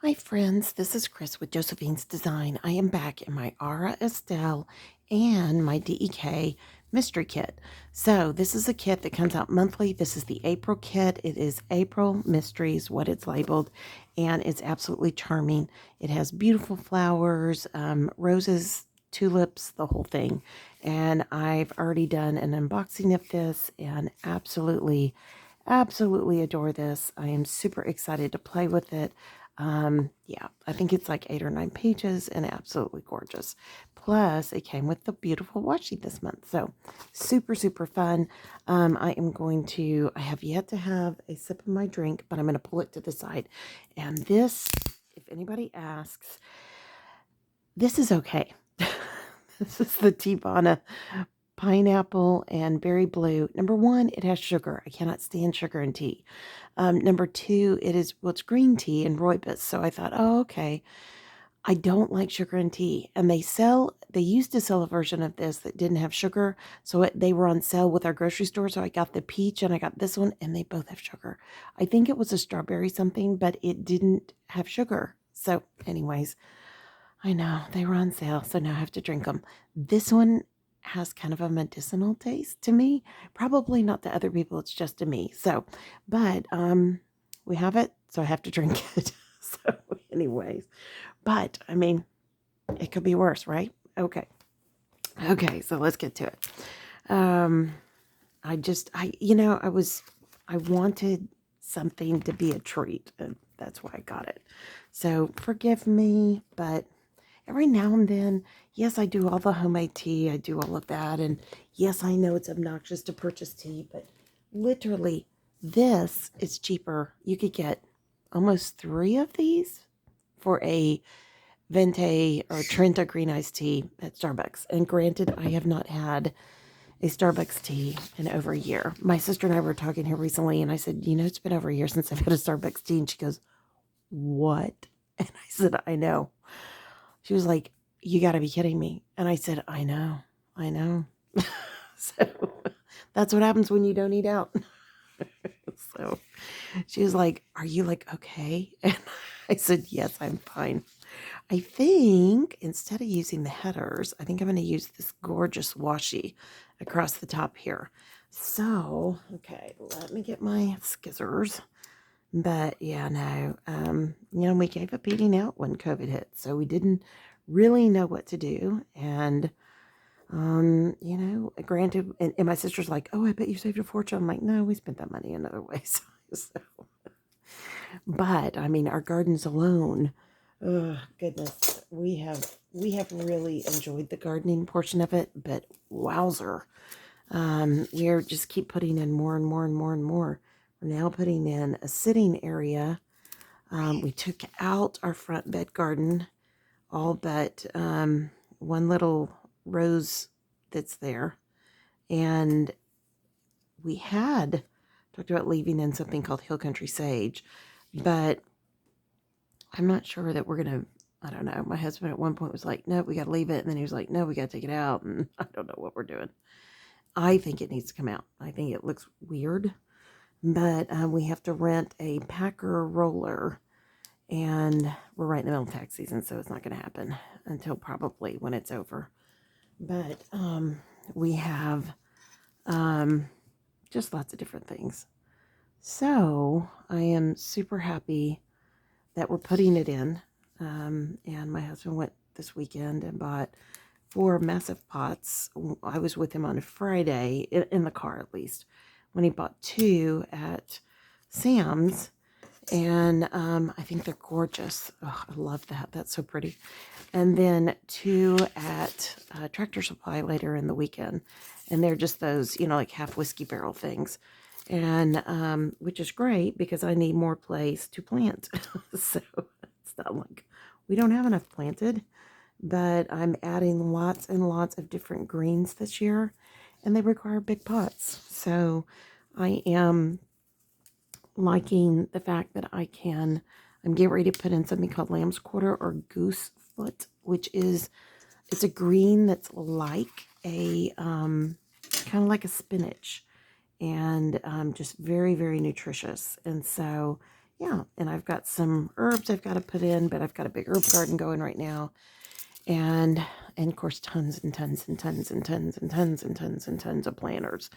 Hi friends, this is Chris with Josephine's Design. I am back in my Aura Estelle and my DEK mystery kit. So this is a kit that comes out monthly. This is the April kit. It is April Mysteries, what it's labeled, and it's absolutely charming. It has beautiful flowers, roses, tulips, the whole thing. And I've already done an unboxing of this and absolutely adore this. I am super excited to play with it. Yeah, I think it's like 8 or 9 pages and absolutely gorgeous. Plus, it came with the beautiful washi this month. So super fun. I have yet to have a sip of my drink, but I'm going to pull it to the side. And this, if anybody asks, this is okay. This is the Tivana pineapple and berry blue. Number one, it has sugar. I cannot stand sugar in tea. Number two, it's green tea and rooibos. So I thought, oh, okay. I don't like sugar in tea. And they used to sell a version of this that didn't have sugar. So they were on sale with our grocery store. So I got the peach and I got this one and they both have sugar. I think it was a strawberry something, but it didn't have sugar. So anyways, I know they were on sale. So now I have to drink them. This one has kind of a medicinal taste to me. Probably not to other people. It's just to me. So, but we have it. So I have to drink it. So anyways, but I mean, it could be worse, right? Okay. Okay, so let's get to it. Um, I wanted something to be a treat, and that's why I got it. So forgive me, but every now and then, yes, I do all the homemade tea. I do all of that. And yes, I know it's obnoxious to purchase tea, but literally, this is cheaper. You could get almost 3 of these for a Venti or Trenta green iced tea at Starbucks. And granted, I have not had a Starbucks tea in over a year. My sister and I were talking here recently, and I said, it's been over a year since I've had a Starbucks tea. And she goes, what? And I said, I know. She was like, you got to be kidding me. And I said, I know. So that's what happens when you don't eat out. So she was like, are you like, okay? And I said, yes, I'm fine. I think instead of using the headers, I think I'm going to use this gorgeous washi across the top here. So, okay, let me get my scissors. But yeah, no, we gave up eating out when COVID hit, so we didn't really know what to do. And, granted, and my sister's like, oh, I bet you saved a fortune. I'm like, no, we spent that money in other ways. So, but I mean, our gardens alone, oh goodness, we have really enjoyed the gardening portion of it, but wowzer. We're just keep putting in more and more and more and more. We're now putting in a sitting area. We took out our front bed garden, all but one little rose that's there. And we had talked about leaving in something called Hill Country Sage, but I'm not sure that we're going to, I don't know. My husband at one point was like, no, we got to leave it. And then he was like, no, we got to take it out. And I don't know what we're doing. I think it needs to come out. I think it looks weird, but we have to rent a packer roller, and we're right in the middle of tax season, so it's not going to happen until probably when it's over. But we have just lots of different things. So I am super happy that we're putting it in. And my husband went this weekend and bought 4 massive pots. I was with him on a Friday, in the car at least, when he bought 2 at Sam's. And I think they're gorgeous. Oh, I love that. That's so pretty. And then 2 at Tractor Supply later in the weekend. And they're just those, like half whiskey barrel things. And which is great because I need more place to plant. So it's not like we don't have enough planted. But I'm adding lots and lots of different greens this year. And they require big pots. So I am liking the fact that I'm getting ready to put in something called lamb's quarter or goose foot, which is, it's a green that's like a, kind of like a spinach, and just very, very nutritious. And so, yeah, and I've got some herbs I've got to put in, but I've got a big herb garden going right now. And of course, tons and tons and tons and tons and tons and tons and tons of planters.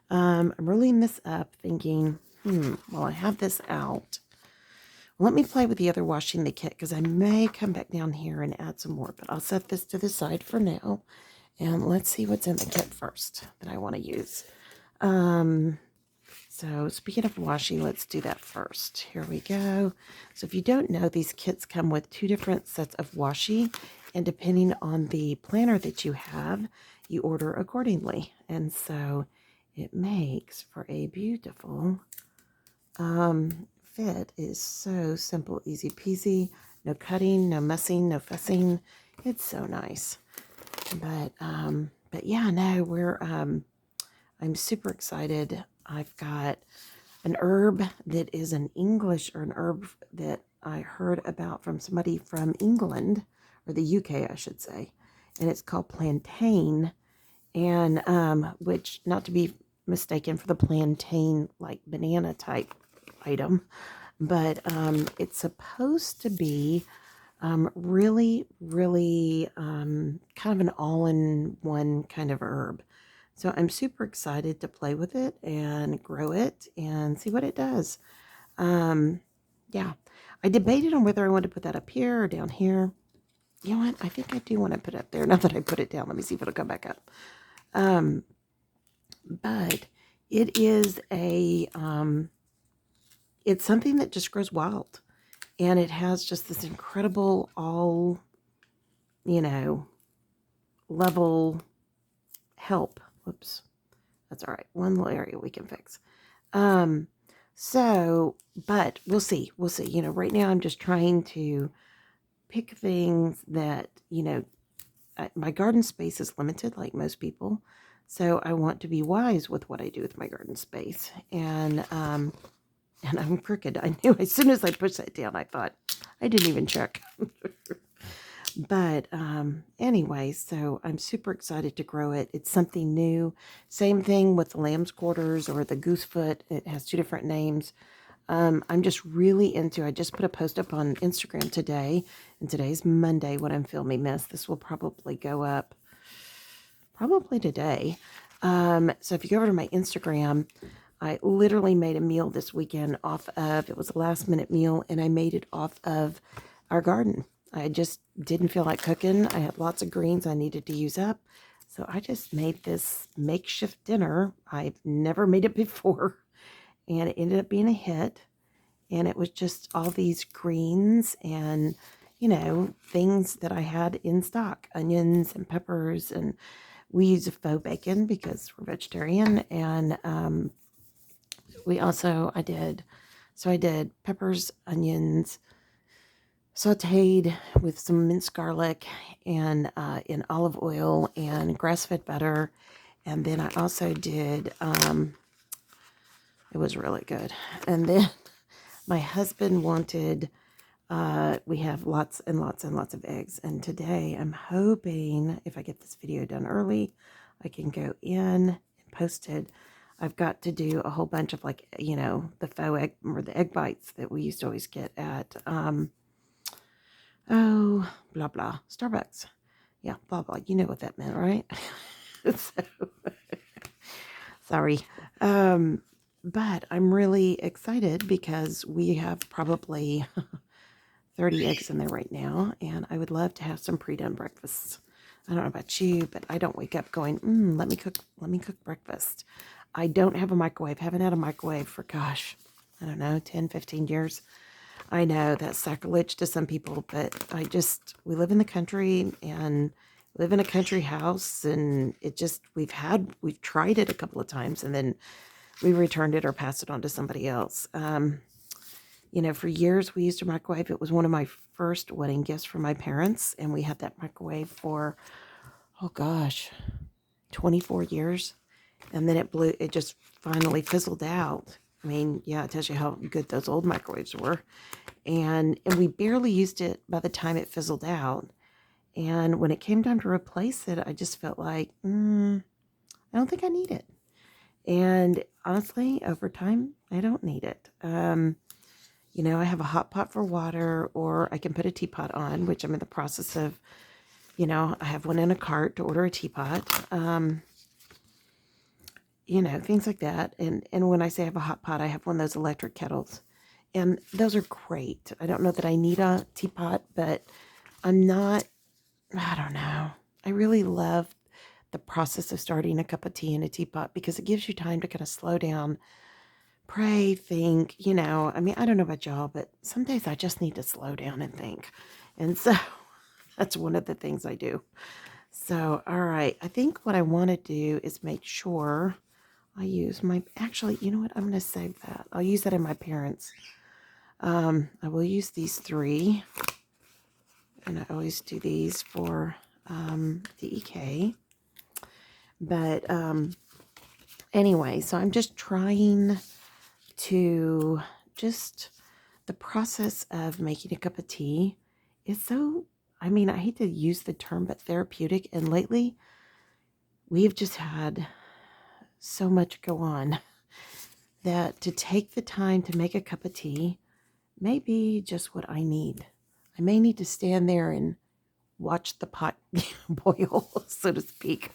I'm rolling this up thinking, well, I have this out. Let me play with the other washing the kit because I may come back down here and add some more, but I'll set this to the side for now. And let's see what's in the kit first that I want to use. So speaking of washi, let's do that first. Here we go. So if you don't know, these kits come with 2 different sets of washi, and depending on the planner that you have, you order accordingly. And so it makes for a beautiful fit. It is so simple, easy peasy, no cutting, no messing, no fussing. It's so nice. But yeah, no, I'm super excited. I've got an herb that is an English, or an herb that I heard about from somebody from England, or the UK, I should say. And it's called plantain, and which, not to be mistaken for the plantain, like banana type item, but it's supposed to be really, really kind of an all-in-one kind of herb. So I'm super excited to play with it and grow it and see what it does. Yeah, I debated on whether I wanted to put that up here or down here. You know what? I think I do want to put it up there now that I put it down. Let me see if it'll come back up. But it is it's something that just grows wild. And it has just this incredible all, level help. Whoops. That's all right. One little area we can fix. But we'll see. We'll see. Right now I'm just trying to pick things that, my garden space is limited like most people. So I want to be wise with what I do with my garden space. And I'm crooked. I knew as soon as I pushed that down, I thought, I didn't even check. But anyway, so I'm super excited to grow it. It's something new. Same thing with the lamb's quarters or the goosefoot. It has 2 different names. I'm just really into, I just put a post up on Instagram today, and today's Monday when I'm filming this. This will probably go up probably today. So if you go over to my Instagram, I literally made a meal this weekend it was a last minute meal, and I made it off of our garden. I just didn't feel like cooking. I had lots of greens I needed to use up. So I just made this makeshift dinner. I've never made it before, and it ended up being a hit. And it was just all these greens and, things that I had in stock, onions and peppers. And we use a faux bacon because we're vegetarian. And I did peppers, onions, sauteed with some minced garlic and in olive oil and grass-fed butter. And then I also did, it was really good. And then my husband wanted, we have lots and lots and lots of eggs. And today I'm hoping, if I get this video done early, I can go in and post it. I've got to do a whole bunch of the faux egg, or the egg bites that we used to always get at, blah, blah, Starbucks. Yeah, blah, blah. You know what that meant, right? So, sorry. But I'm really excited because we have probably 30 eggs in there right now, and I would love to have some pre-done breakfasts. I don't know about you, but I don't wake up going, let me cook breakfast. I don't have a microwave. Haven't had a microwave for, gosh, I don't know, 10, 15 years. I know that's sacrilege to some people, but we live in the country and live in a country house, and we've tried it a couple of times, and then we returned it or passed it on to somebody else. For years we used a microwave. It was one of my first wedding gifts from my parents, and we had that microwave for, 24 years. And then it just finally fizzled out. I mean, yeah, it tells you how good those old microwaves were. And we barely used it by the time it fizzled out. And when it came time to replace it, I just felt like, I don't think I need it. And honestly, over time, I don't need it. You know, I have a hot pot for water, or I can put a teapot on, which I'm in the process of, you know, I have one in a cart to order a teapot. You know, things like that. And when I say I have a hot pot, I have one of those electric kettles. And those are great. I don't know that I need a teapot, but I'm not, I don't know. I really love the process of starting a cup of tea in a teapot because it gives you time to kind of slow down, pray, think, you know. I mean, I don't know about y'all, but some days I just need to slow down and think. And so that's one of the things I do. So, all right. I think what I want to do is make sure I use my, actually, you know what? I'm going to save that. I'll use that in my parents'. I will use these 3. And I always do these for DEK. But anyway, so I'm just trying to the process of making a cup of tea is so, I mean, I hate to use the term, but therapeutic. And lately, we've just had so much go on that to take the time to make a cup of tea may be just what I need. I may need to stand there and watch the pot boil, so to speak,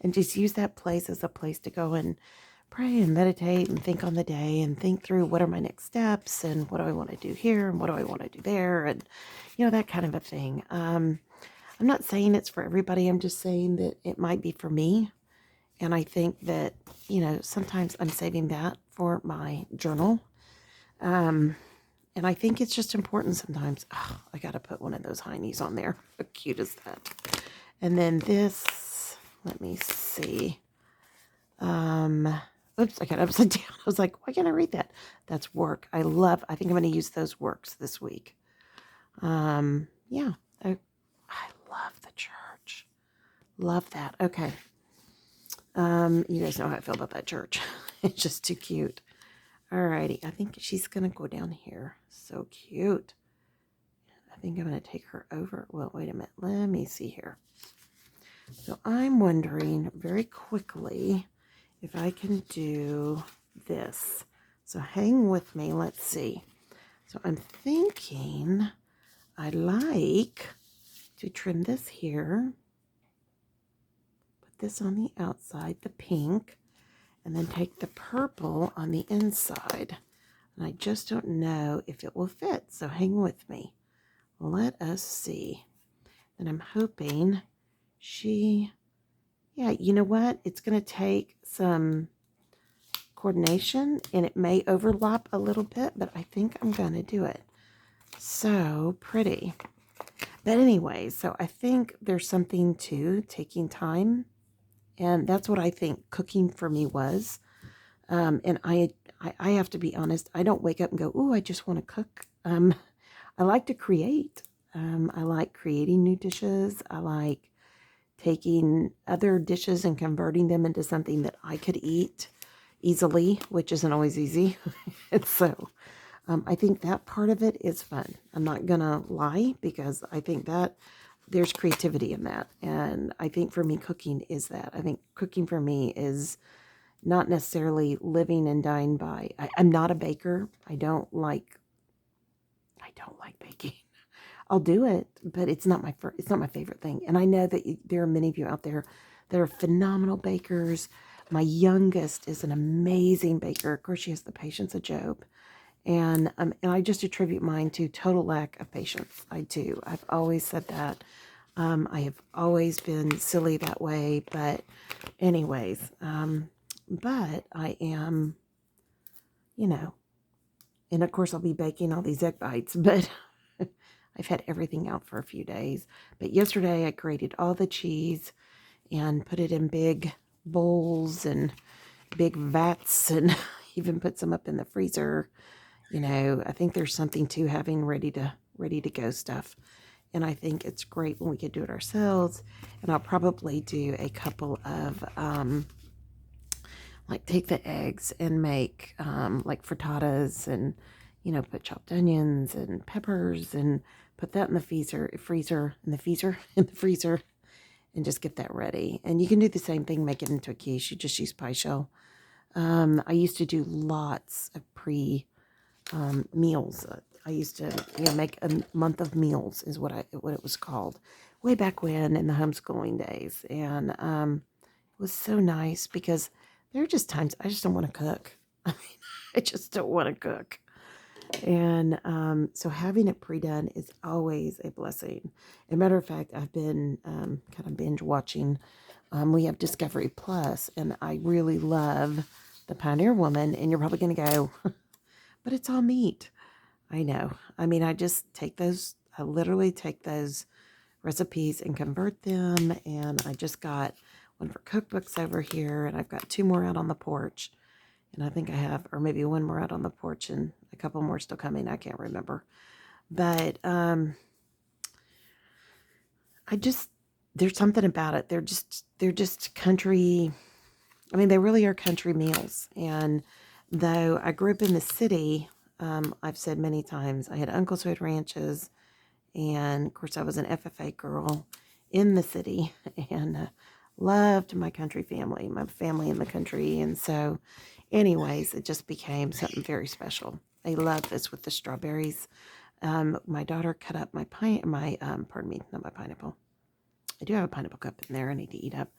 and just use that place as a place to go and pray and meditate and think on the day and think through what are my next steps and what do I want to do here and what do I want to do there, and you know, that kind of a thing. I'm not saying it's for everybody. I'm just saying that it might be for me. And I think that, you know, sometimes I'm saving that for my journal. And I think it's just important sometimes. Oh, I got to put one of those heinies on there. How cute is that? And then this, let me see. Oops, I got upside down. I was like, why can't I read that? That's work. I think I'm going to use those works this week. Yeah, I love the church. Love that. Okay. You guys know how I feel about that church. It's just too cute. Alrighty, I think she's gonna go down here. So cute. I think I'm gonna take her over. Well, wait a minute. Let me see here. So I'm wondering very quickly if I can do this. So hang with me. Let's see. So I'm thinking I'd like to trim this here. Put this on the outside, the pink. And then take the purple on the inside. And I just don't know if it will fit. So hang with me. Let us see. And I'm hoping yeah, you know what? It's going to take some coordination. And it may overlap a little bit. But I think I'm going to do it. So pretty. But anyway, so I think there's something to taking time. And that's what I think cooking for me was. And I have to be honest, I don't wake up and go, "Ooh, I just want to cook." I like to create. I like creating new dishes. I like taking other dishes and converting them into something that I could eat easily, which isn't always easy. And so I think that part of it is fun. I'm not going to lie because I think that there's creativity in that. And I think for me, cooking is that. I think cooking for me is not necessarily living and dying by. I'm not a baker. I don't like baking. I'll do it, but it's not my favorite thing. And I know that there are many of you out there that are phenomenal bakers. My youngest is an amazing baker. Of course, she has the patience of Job. And I just attribute mine to total lack of patience. I do. I've always said that. I have always been silly that way. But anyways, but I am, you know, and of course I'll be baking all these egg bites, but I've had everything out for a few days. But yesterday I grated all the cheese and put it in big bowls and big vats and even put some up in the freezer. You know, I think there's something to having ready to go stuff. And I think it's great when we can do it ourselves. And I'll probably do a couple of, like take the eggs and make like frittatas and, you know, put chopped onions and peppers and put that in the freezer and just get that ready. And you can do the same thing, make it into a quiche. You just use pie shell. I used to do lots of meals. I used to, make a month of meals is what it was called, way back when in the homeschooling days, and it was so nice because there are just times I just don't want to cook. I mean, I just don't want to cook, and so having it pre-done is always a blessing. As a matter of fact, I've been kind of binge watching. We have Discovery Plus, and I really love the Pioneer Woman. And you're probably going to go, but it's all meat. I know. I mean, I literally take those recipes and convert them. And I just got one for cookbooks over here, and I've got 2 more out on the porch. And I think I have, or maybe 1 more out on the porch and a couple more still coming. I can't remember. But there's something about it. They're just country. I mean, they really are country meals. And though I grew up in the city, I've said many times, I had uncles who had ranches. And of course, I was an FFA girl in the city and loved my country family, my family in the country. And so, anyways, it just became something very special. I love this with the strawberries. My daughter cut up pardon me, not my pineapple. I do have a pineapple cup in there I need to eat up.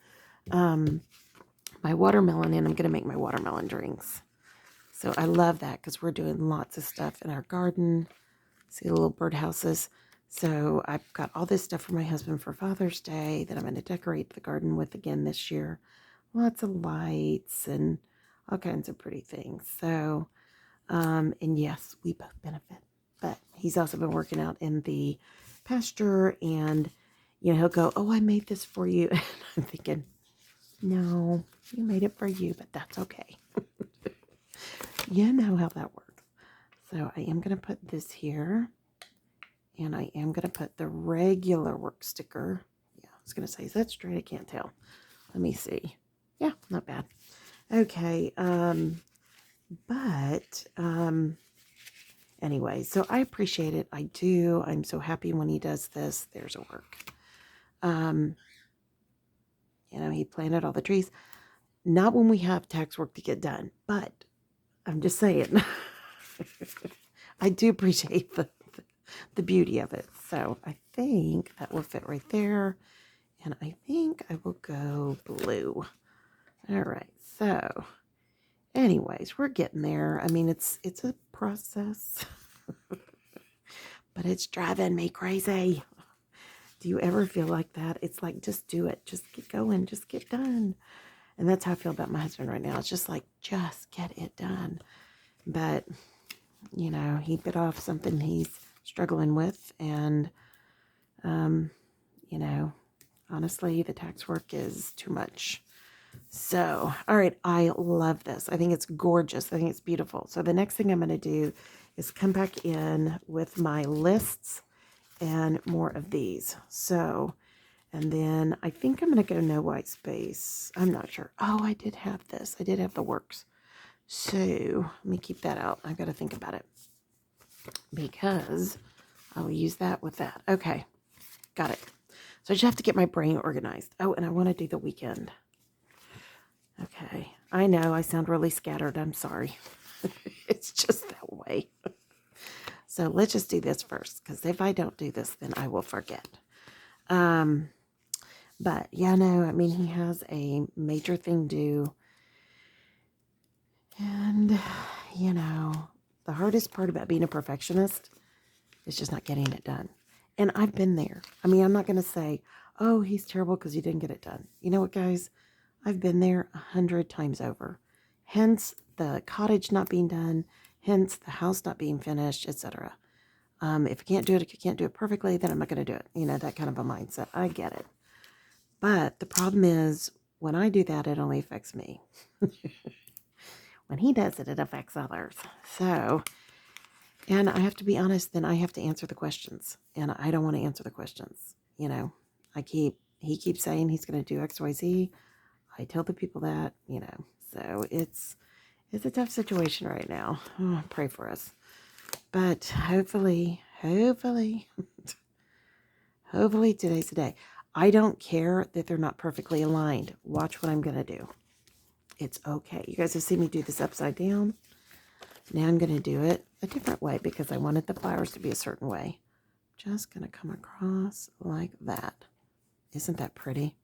My watermelon, and I'm going to make my watermelon drinks. So I love that because we're doing lots of stuff in our garden. See the little birdhouses. So I've got all this stuff for my husband for Father's Day that I'm going to decorate the garden with again this year. Lots of lights and all kinds of pretty things. So, and yes, we both benefit. But he's also been working out in the pasture, and, he'll go, oh, I made this for you. And I'm thinking, no, you made it for you, but that's okay. You know how that works. So I am going to put this here. And I am going to put the regular work sticker. Yeah, I was going to say, is that straight? I can't tell. Let me see. Yeah, not bad. Okay. Anyway, so I appreciate it. I do. I'm so happy when he does this. There's a work. He planted all the trees. Not when we have tax work to get done, but I'm just saying. I do appreciate the beauty of it. So I think that will fit right there. And I think I will go blue. All right. So anyways, we're getting there. I mean, it's a process, but it's driving me crazy. Do you ever feel like that? It's like, just do it. Just get going. Just get done. And that's how I feel about my husband right now. It's just like, just get it done. But, he bit off something he's struggling with. And, honestly, the tax work is too much. So, all right, I love this. I think it's gorgeous. I think it's beautiful. So the next thing I'm going to do is come back in with my lists and more of these. So, and then I think I'm going to go no white space. I'm not sure. Oh, I did have this. I did have the works. So let me keep that out. I've got to think about it because I'll use that with that. Okay, got it. So I just have to get my brain organized. Oh, and I want to do the weekend. Okay, I know I sound really scattered. I'm sorry. It's just that way. So let's just do this first, because if I don't do this, then I will forget. But yeah, no, I mean, he has a major thing due. And, the hardest part about being a perfectionist is just not getting it done. And I've been there. I mean, I'm not going to say, oh, he's terrible because he didn't get it done. You know what, guys? I've been there 100 times over. Hence the cottage not being done. Hence the house not being finished, etc. If I can't do it perfectly, then I'm not going to do it. That kind of a mindset. I get it. But the problem is, when I do that, it only affects me. When he does it, it affects others. So, and I have to be honest, then I have to answer the questions. And I don't want to answer the questions. He keeps saying he's going to do X, Y, Z. I tell the people that, so it's a tough situation right now. Oh, pray for us. But hopefully today's the day. I don't care that they're not perfectly aligned. Watch what I'm going to do. It's okay. You guys have seen me do this upside down. Now I'm going to do it a different way because I wanted the flowers to be a certain way. Just going to come across like that. Isn't that pretty?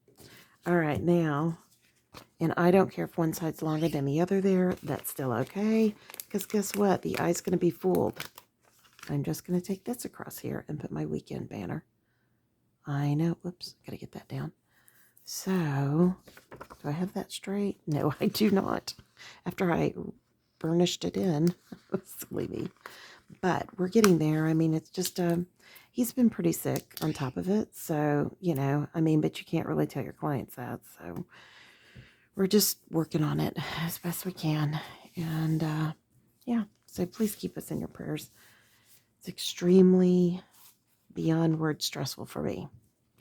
All right, now, and I don't care if one side's longer than the other there. That's still okay, because guess what? The eye's going to be fooled. I'm just going to take this across here and put my weekend banner. I know. Whoops, got to get that down. So, do I have that straight? No, I do not. After I burnished it in. Silly me. But we're getting there. I mean, it's just, he's been pretty sick on top of it. So, you know, I mean, but you can't really tell your clients that. So, we're just working on it as best we can. And, yeah, so please keep us in your prayers. It's extremely beyond word stressful for me.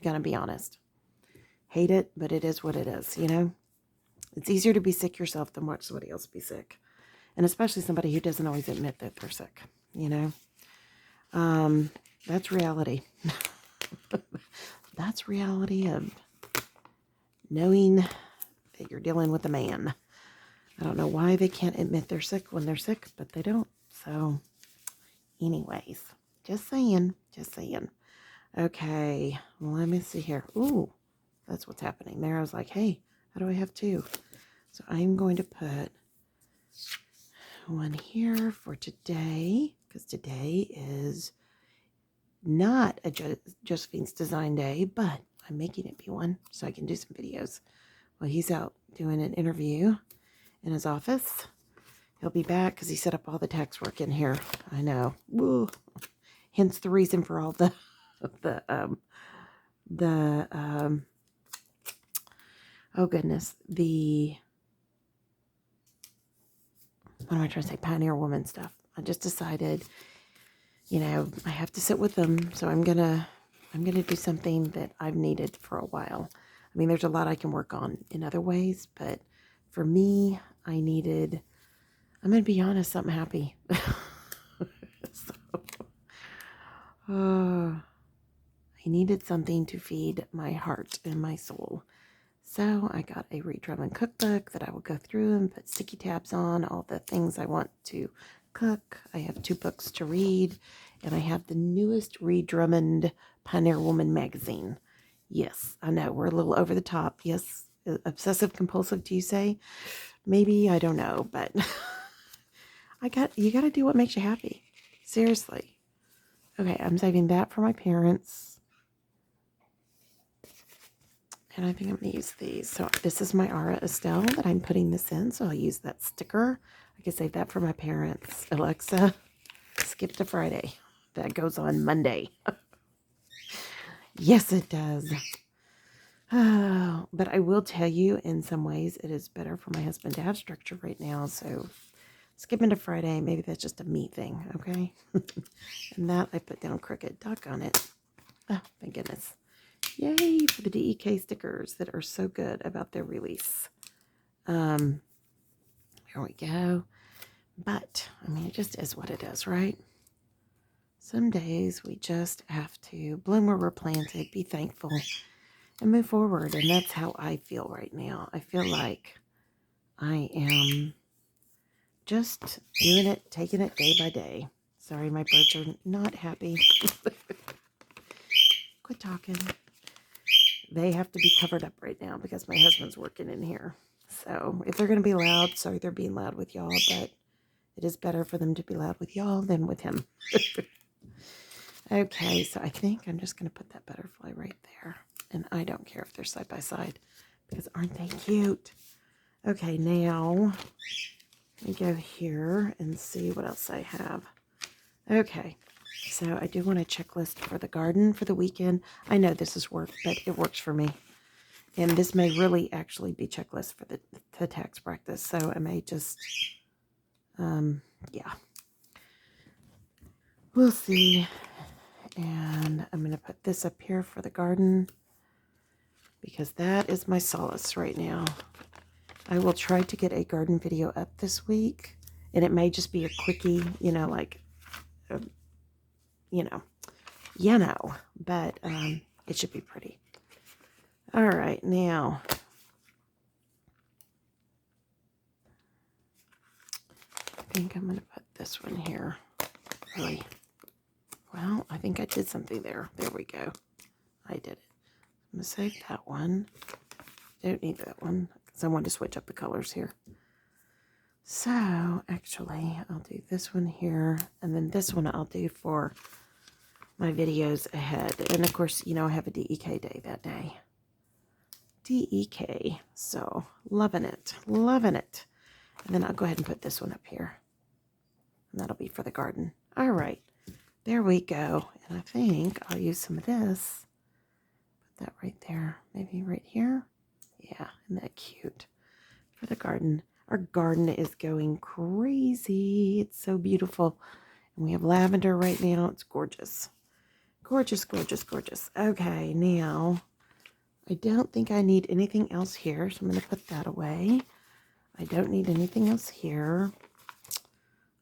Gonna be honest. Hate it, but it is what it is, you know? It's easier to be sick yourself than watch somebody else be sick. And especially somebody who doesn't always admit that they're sick, you know? That's reality. That's reality of knowing that you're dealing with a man. I don't know why they can't admit they're sick when they're sick, but they don't. So, anyways, just saying. Okay, well, let me see here. Ooh, that's what's happening there. I was like, hey, how do I have two? So I'm going to put one here for today, because today is not a Josephine's Design Day, but I'm making it be one so I can do some videos. Well, he's out doing an interview in his office. He'll be back because he set up all the tax work in here. I know. Woo. Hence the reason for all the oh goodness, what am I trying to say? Pioneer Woman stuff. I just decided, you know, I have to sit with them, so I'm gonna do something that I've needed for a while. I mean, there's a lot I can work on in other ways, but for me, I'm gonna be honest, I'm happy. I needed something to feed my heart and my soul. So I got a Reed Drummond cookbook that I will go through and put sticky tabs on all the things I want to cook. I have 2 books to read, and I have the newest Reed Drummond Pioneer Woman magazine. Yes, I know, we're a little over the top. Yes, obsessive compulsive, do you say? Maybe, I don't know, but you got to do what makes you happy. Seriously. Okay, I'm saving that for my parents. And I think I'm going to use these. So this is my Aura Estelle that I'm putting this in. So I'll use that sticker. I can save that for my parents. Alexa, skip to Friday. That goes on Monday. Yes, it does. Oh, but I will tell you, in some ways, it is better for my husband to have structure right now. So skipping to Friday, maybe that's just a me thing, okay? And that I put down crooked. Duck on it. Oh, thank goodness. Yay for the DEK stickers that are so good about their release. Here we go. But, I mean, it just is what it is, right? Some days we just have to bloom where we're planted, be thankful, and move forward. And that's how I feel right now. I feel like I am just doing it, taking it day by day. Sorry, my birds are not happy. Quit talking. They have to be covered up right now because my husband's working in here. So if they're going to be loud, sorry they're being loud with y'all, but it is better for them to be loud with y'all than with him. Okay, so I think I'm just going to put that butterfly right there. And I don't care if they're side by side because aren't they cute? Okay, now let me go here and see what else I have. Okay, so I do want a checklist for the garden for the weekend. I know this is work, but it works for me. And this may really actually be checklist for the tax practice. So I may just, yeah. We'll see. And I'm going to put this up here for the garden because that is my solace right now. I will try to get a garden video up this week. And it may just be a quickie, you know, like, but it should be pretty. All right, now I think I'm going to put this one here. really. Well, I think I did something there. There we go. I did it. I'm going to save that one. Don't need that one because I want to switch up the colors here. So, actually, I'll do this one here, and then this one I'll do for my videos ahead. And, of course, you know, I have a DEK day that day. DEK. So, loving it. Loving it. And then I'll go ahead and put this one up here. And that'll be for the garden. All right. There we go. And I think I'll use some of this. Put that right there. Maybe right here. Yeah, isn't that cute? For the garden. Our garden is going crazy. It's so beautiful. And we have lavender right now. It's gorgeous. Gorgeous, gorgeous, gorgeous. Okay, now I don't think I need anything else here. So I'm going to put that away. I don't need anything else here.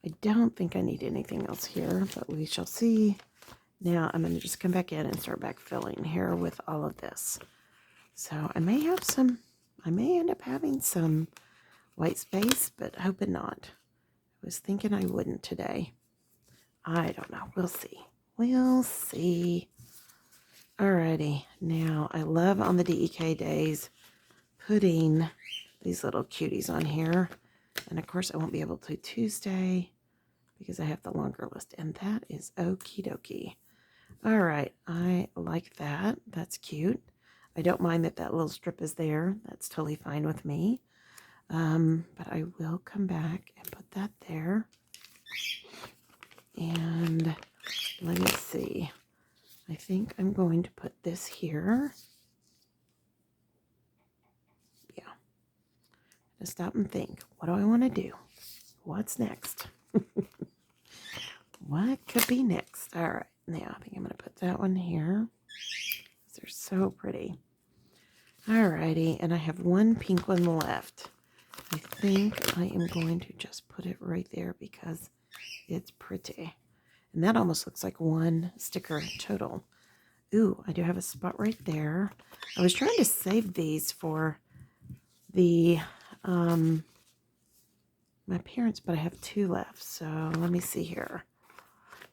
I don't think I need anything else here, but we shall see. Now I'm going to just come back in and start backfilling here with all of this. So I may have some, I may end up having some white space, but hoping not. I was thinking I wouldn't today. I don't know. We'll see. We'll see. Alrighty. Now, I love on the DEK days putting these little cuties on here. And of course, I won't be able to Tuesday because I have the longer list. And that is okie dokie. Alright. I like that. That's cute. I don't mind that that little strip is there. That's totally fine with me. But I will come back and put that there. And let me see. I think I'm going to put this here. Yeah. Just stop and think. What do I want to do? What's next? What could be next? All right. Now, I think I'm going to put that one here. They're so pretty. Alrighty. And I have one pink one left. I think I am going to just put it right there because it's pretty. And that almost looks like one sticker total. Ooh, I do have a spot right there. I was trying to save these for the my parents, but I have two left. So let me see here.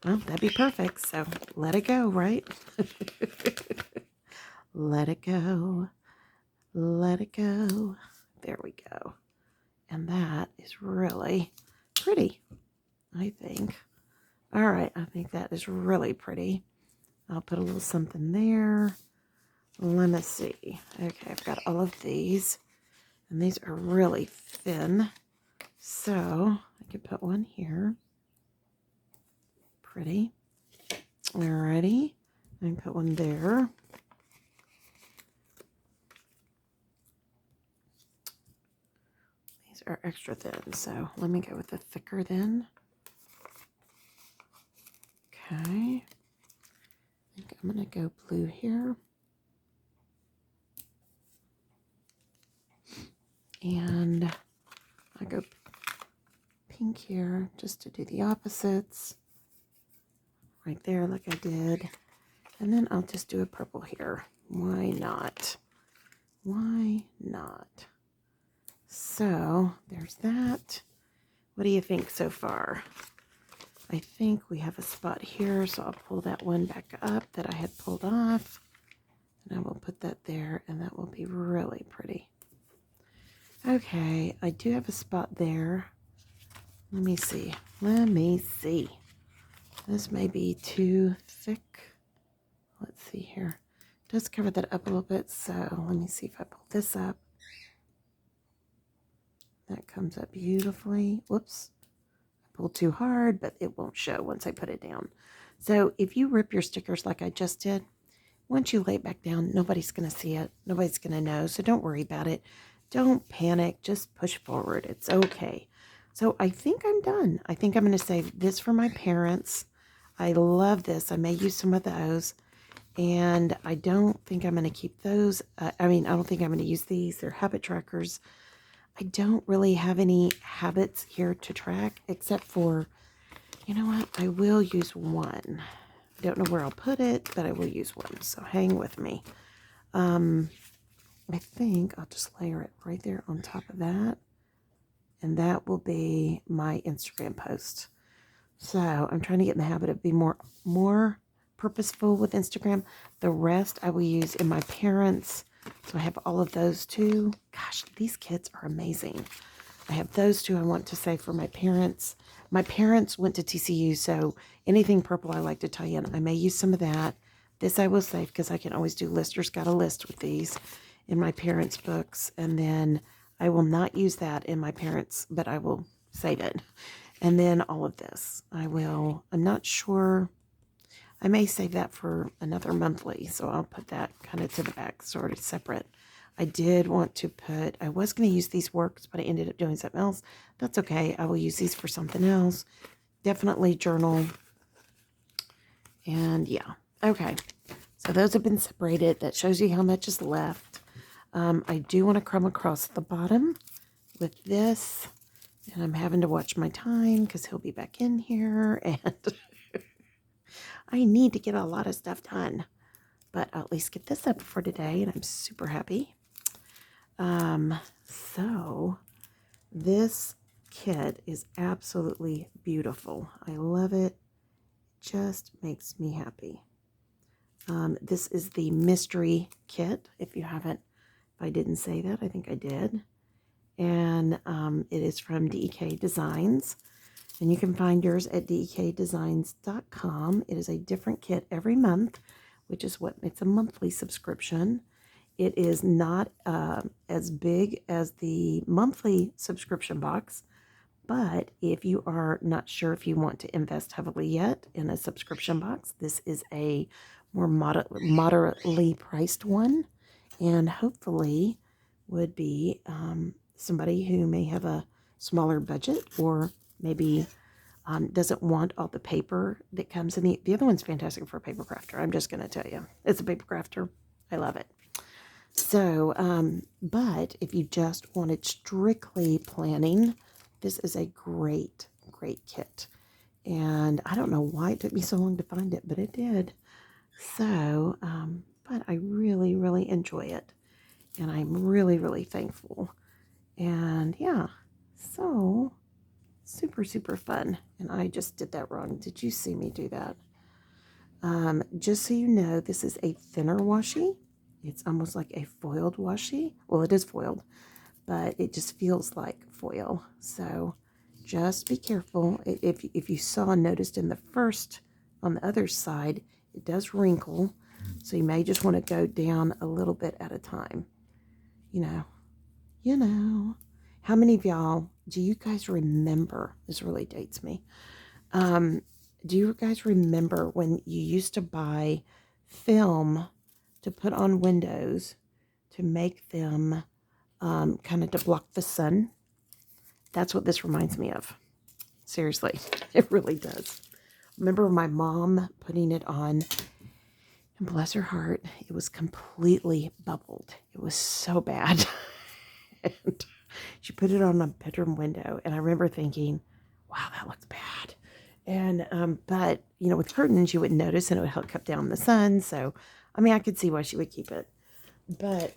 Well, that'd be perfect. So let it go, right? Let it go. Let it go. There we go. And that is really pretty, I think. All right, I think that is really pretty. I'll put a little something there. Let me see. Okay, I've got all of these. And these are really thin. So I can put one here. Pretty. Alrighty. I can put one there. These are extra thin, so let me go with the thicker then. Okay. I think I'm going to go blue here. And I go pink here just to do the opposites. Right there like I did. And then I'll just do a purple here. Why not? Why not? So there's that. What do you think so far? I think we have a spot here, so I'll pull that one back up that I had pulled off. And I will put that there, and that will be really pretty. Okay, I do have a spot there. Let me see. Let me see. This may be too thick. Let's see here. It does cover that up a little bit, so let me see if I pull this up. That comes up beautifully. Whoops. I pulled too hard, but it won't show once I put it down. So if you rip your stickers like I just did, once you lay it back down, nobody's going to see it. Nobody's going to know, so don't worry about it. Don't panic. Just push forward. It's okay. So I think I'm done. I think I'm going to save this for my parents. I love this. I may use some of those. And I don't think I'm going to keep those. I don't think I'm going to use these. They're habit trackers. I don't really have any habits here to track except for, you know what? I will use one. I don't know where I'll put it, but I will use one. So hang with me. I think I'll just layer it right there on top of that. And that will be my Instagram post. So I'm trying to get in the habit of being more purposeful with Instagram. The rest I will use in my parents'. So I have all of those too. Gosh, these kits are amazing. I have those two I want to save for my parents. My parents went to TCU, so anything purple I like to tie in. I may use some of that. This I will save because I can always do Lister's Got a List with these in my parents' books. And then I will not use that in my parents', but I will save it. And then all of this. I'm not sure. I may save that for another monthly, so I'll put that kind of to the back, sort of separate. I was going to use these works, but I ended up doing something else. That's okay. I will use these for something else. Definitely journal. And yeah, okay. So those have been separated. That shows you how much is left. I do want to crumb across the bottom with this. And I'm having to watch my time because he'll be back in here. And I need to get a lot of stuff done. But I'll at least get this up for today. And I'm super happy. So this kit is absolutely beautiful. I love it. Just makes me happy. This is the mystery kit. If I didn't say that, I think I did. And it is from DEK Designs. And you can find yours at dekdesigns.com. It is a different kit every month, which is what makes a monthly subscription. It is not as big as the monthly subscription box, but if you are not sure if you want to invest heavily yet in a subscription box, this is a more moderately priced one, and hopefully would be somebody who may have a smaller budget or maybe doesn't want all the paper that comes in. The other one's fantastic for a paper crafter. I'm just going to tell you. It's a paper crafter. I love it. So, but if you just wanted strictly planning, this is a great, great kit. And I don't know why it took me so long to find it, but it did. So, but I really, really enjoy it. And I'm really, really thankful. And yeah, so super, super fun. And I just did that wrong. Did you see me do that? Just so you know, this is a thinner washi. It's almost like a foiled washi. Well, it is foiled, but it just feels like foil. So just be careful. If you noticed in the first, on the other side, it does wrinkle. So you may just want to go down a little bit at a time. You know. How many of y'all, do you guys remember, this really dates me, do you guys remember when you used to buy film to put on windows to make them kind of to block the sun? That's what this reminds me of. Seriously, it really does. Remember my mom putting it on, and bless her heart, it was completely bubbled. It was so bad. And she put it on a bedroom window, and I remember thinking, wow, that looks bad. And but with curtains you wouldn't notice, and it would help cut down the sun. So I mean, I could see why she would keep it, but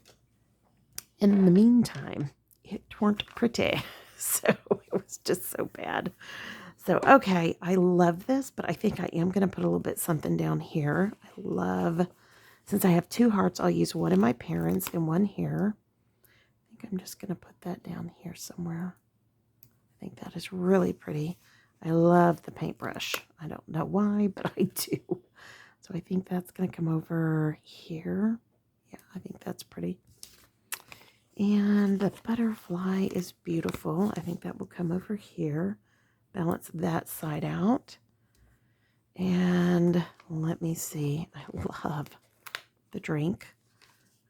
in the meantime it weren't pretty. So it was just so bad. So okay, I love this, but I think I am going to put a little bit something down here. Since I have two hearts, I'll use one in my parents and one here. I think I'm just going to put that down here somewhere. I think that is really pretty. I love the paintbrush. I don't know why, but I do. So I think that's going to come over here. Yeah, I think that's pretty. And the butterfly is beautiful. I think that will come over here. Balance that side out. And let me see. I love the drink.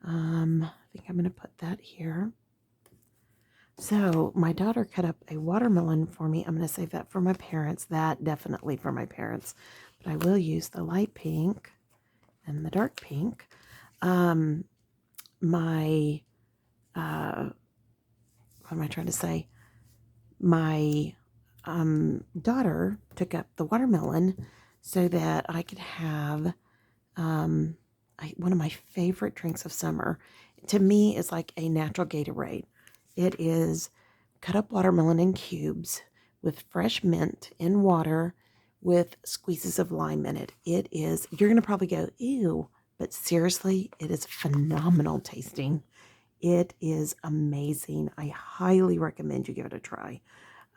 I think I'm going to put that here. So my daughter cut up a watermelon for me. I'm going to save that for my parents. That definitely for my parents. But I will use the light pink and the dark pink. What am I trying to say? My daughter took up the watermelon so that I could have one of my favorite drinks of summer. To me, is like a natural Gatorade. It is cut up watermelon in cubes with fresh mint in water with squeezes of lime in it. It is, you're going to probably go, ew, but seriously, it is phenomenal tasting. It is amazing. I highly recommend you give it a try.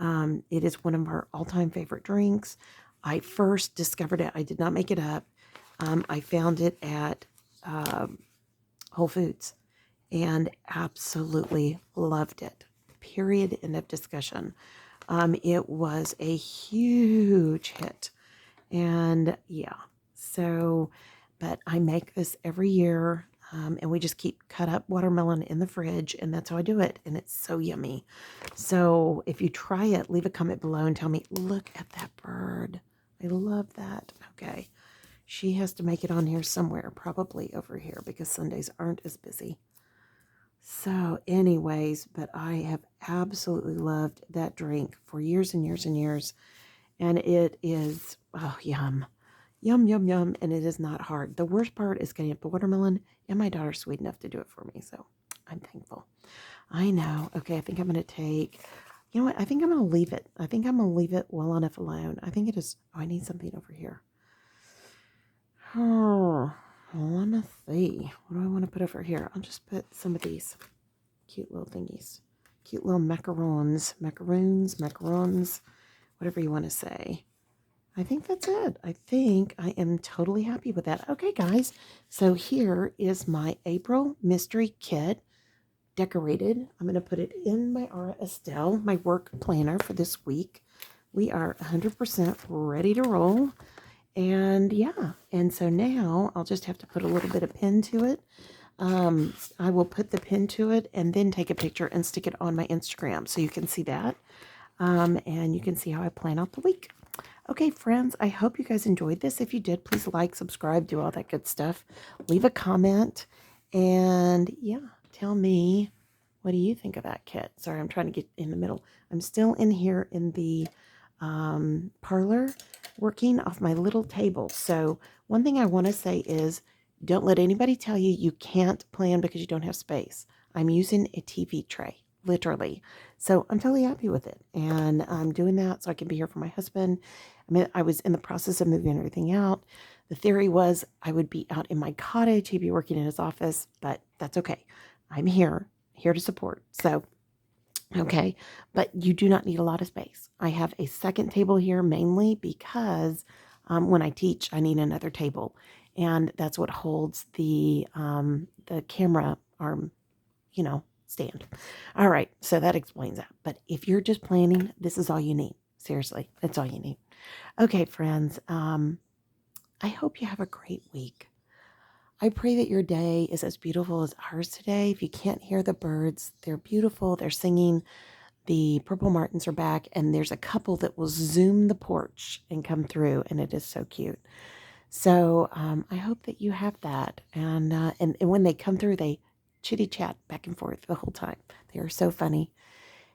It is one of our all-time favorite drinks. I first discovered it. I did not make it up. I found it at Whole Foods and absolutely loved it. Period. End of discussion. It was a huge hit. And yeah, so, but I make this every year. And we just keep cut up watermelon in the fridge, and that's how I do it. And it's so yummy. So if you try it, leave a comment below and tell me, look at that bird. I love that. Okay. She has to make it on here somewhere, probably over here, because Sundays aren't as busy. So anyways, but I have absolutely loved that drink for years and years and years. And it is, oh, yum. Yum, yum, yum. And it is not hard. The worst part is getting up the watermelon, and my daughter's sweet enough to do it for me. So I'm thankful. I know. Okay, I think I'm going to take, you know what? I think I'm going to leave it. I think I'm going to leave it well enough alone. I think it is, oh, I need something over here. Oh, let me see. What do I want to put over here? I'll just put some of these cute little thingies. Cute little macarons, whatever you want to say. I think that's it. I think I am totally happy with that. Okay, guys. So here is my April mystery kit decorated. I'm going to put it in my Estelle, my work planner for this week. We are 100% ready to roll. And yeah, and so now I'll just have to put a little bit of pin to it. I will put the pin to it and then take a picture and stick it on my Instagram so you can see that. And you can see how I plan out the week. Okay, friends, I hope you guys enjoyed this. If you did, please like, subscribe, do all that good stuff. Leave a comment. And yeah, tell me, what do you think of that kit? Sorry, I'm trying to get in the middle. I'm still in here in the parlor working off my little table. So one thing I want to say is don't let anybody tell you you can't plan because you don't have space. I'm using a TV tray, literally. So I'm totally happy with it. And I'm doing that so I can be here for my husband. I mean, I was in the process of moving everything out. The theory was I would be out in my cottage. He'd be working in his office, but that's okay. I'm here to support. So, okay. But you do not need a lot of space. I have a second table here mainly because when I teach, I need another table. And that's what holds the camera arm, stand. All right, so that explains that. But if you're just planning, this is all you need. Seriously, it's all you need. Okay, friends, I hope you have a great week. I pray that your day is as beautiful as ours today. If you can't hear the birds, they're beautiful. They're singing. The purple martins are back, and there's a couple that will zoom the porch and come through, and it is so cute. So I hope that you have that. And when they come through, they chitty chat back and forth the whole time. They are so funny.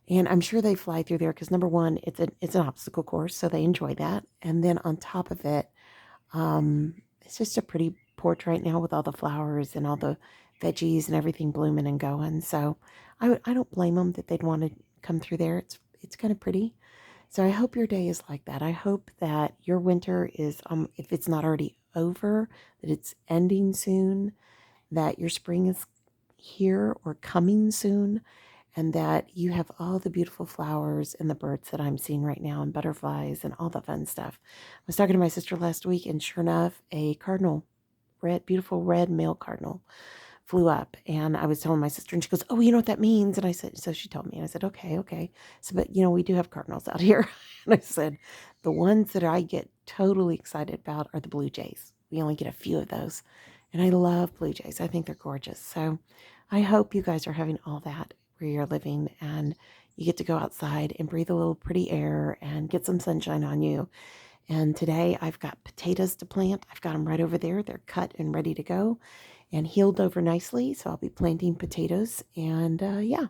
And I'm sure they fly through there because number one, it's an obstacle course, so they enjoy that. And then on top of it, it's just a pretty porch right now with all the flowers and all the veggies and everything blooming and going. So I don't blame them that they'd want to come through there. It's kind of pretty. So I hope your day is like that. I hope that your winter is, if it's not already over, that it's ending soon, that your spring is here or coming soon, and that you have all the beautiful flowers and the birds that I'm seeing right now and butterflies and all the fun stuff. I was talking to my sister last week, and sure enough, a cardinal, beautiful red male cardinal, flew up, and I was telling my sister, and she goes, oh, you know what that means? And I said, so she told me, and I said, okay. So, but we do have cardinals out here. And I said, the ones that I get totally excited about are the blue jays. We only get a few of those. And I love blue jays. I think they're gorgeous. So I hope you guys are having all that where you're living, and you get to go outside and breathe a little pretty air and get some sunshine on you. And today I've got potatoes to plant. I've got them right over there. They're cut and ready to go and healed over nicely. So I'll be planting potatoes. And yeah,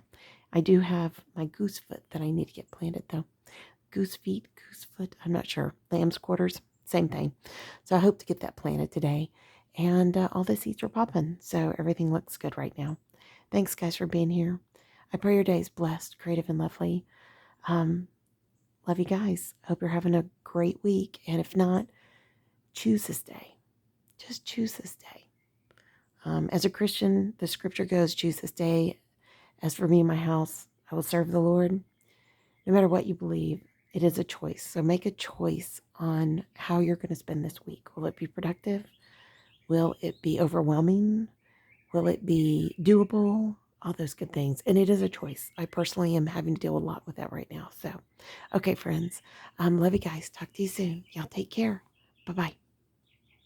I do have my goose foot that I need to get planted though. Goose feet, goose foot, I'm not sure. Lamb's quarters, same thing. So I hope to get that planted today. And all the seeds are popping. So everything looks good right now. Thanks guys for being here. I pray your day is blessed, creative, and lovely. love you guys. Hope you're having a great week. And if not, choose this day. Just choose this day. As a Christian, the scripture goes, choose this day. As for me and my house, I will serve the Lord. No matter what you believe, it is a choice. So make a choice on how you're going to spend this week. Will it be productive? Will it be overwhelming? Will it be doable? All those good things. And it is a choice. I personally am having to deal a lot with that right now. So, okay, friends. Love you guys. Talk to you soon. Y'all take care. Bye-bye.